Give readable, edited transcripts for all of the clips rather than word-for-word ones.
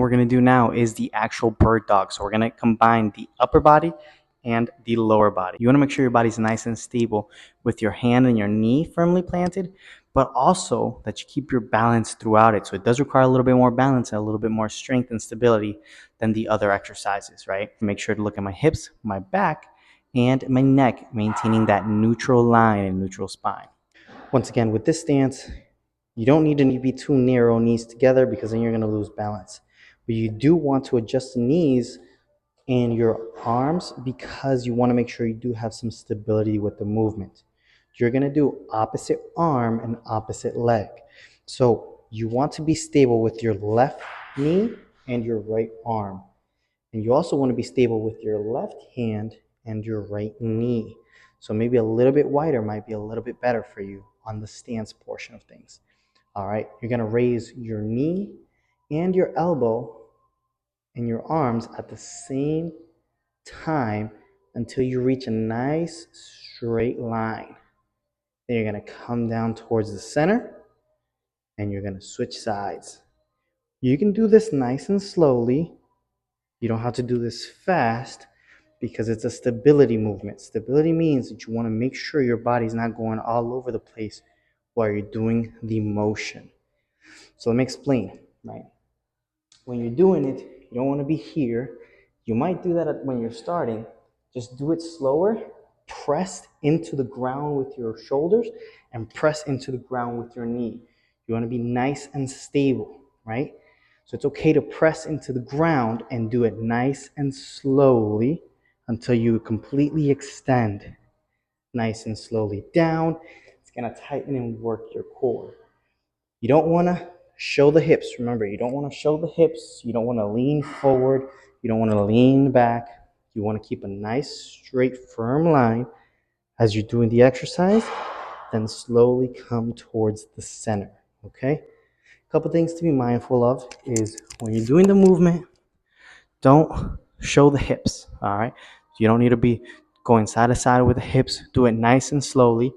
we're going to do now is the actual bird dog. So we're going to combine the upper body and the lower body. You want to make sure your body's nice and stable with your hand and your knee firmly planted, but also that you keep your balance throughout it. So it does require a little bit more balance and a little bit more strength and stability than the other exercises, right? Make sure to look at my hips, my back, and my neck, maintaining that neutral line and neutral spine. Once again, with this stance, you don't need to be too narrow, knees together, because then you're going to lose balance. But you do want to adjust the knees and your arms because you want to make sure you do have some stability with the movement. You're going to do opposite arm and opposite leg. So you want to be stable with your left knee and your right arm. And you also want to be stable with your left hand and your right knee. So maybe a little bit wider might be a little bit better for you on the stance portion of things. All right, you're going to raise your knee and your elbow and your arms at the same time until you reach a nice straight line. Then you're going to come down towards the center and you're going to switch sides. You can do this nice and slowly. You don't have to do this fast because it's a stability movement. Stability means that you want to make sure your body's not going all over the place while you're doing the motion. So let me explain, right? When you're doing it, you don't want to be here. You might do that when you're starting. Just do it slower. Press into the ground with your shoulders and press into the ground with your knee. You want to be nice and stable, right? So it's okay to press into the ground and do it nice and slowly until you completely extend. Nice and slowly down. It's going to tighten and work your core. You don't want to show the hips. Remember, you don't want to show the hips. You don't want to lean forward. You don't want to lean back. You want to keep a nice, straight, firm line as you're doing the exercise. Then slowly come towards the center, okay? A couple things to be mindful of is when you're doing the movement, don't show the hips, all right? You don't need to be going side to side with the hips. Do it nice and slowly.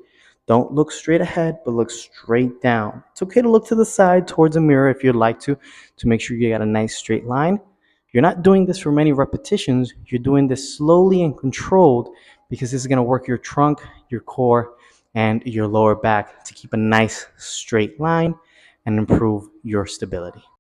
Don't look straight ahead, but look straight down. It's okay to look to the side towards a mirror if you'd like to make sure you got a nice straight line. You're not doing this for many repetitions. You're doing this slowly and controlled because this is going to work your trunk, your core, and your lower back to keep a nice straight line and improve your stability.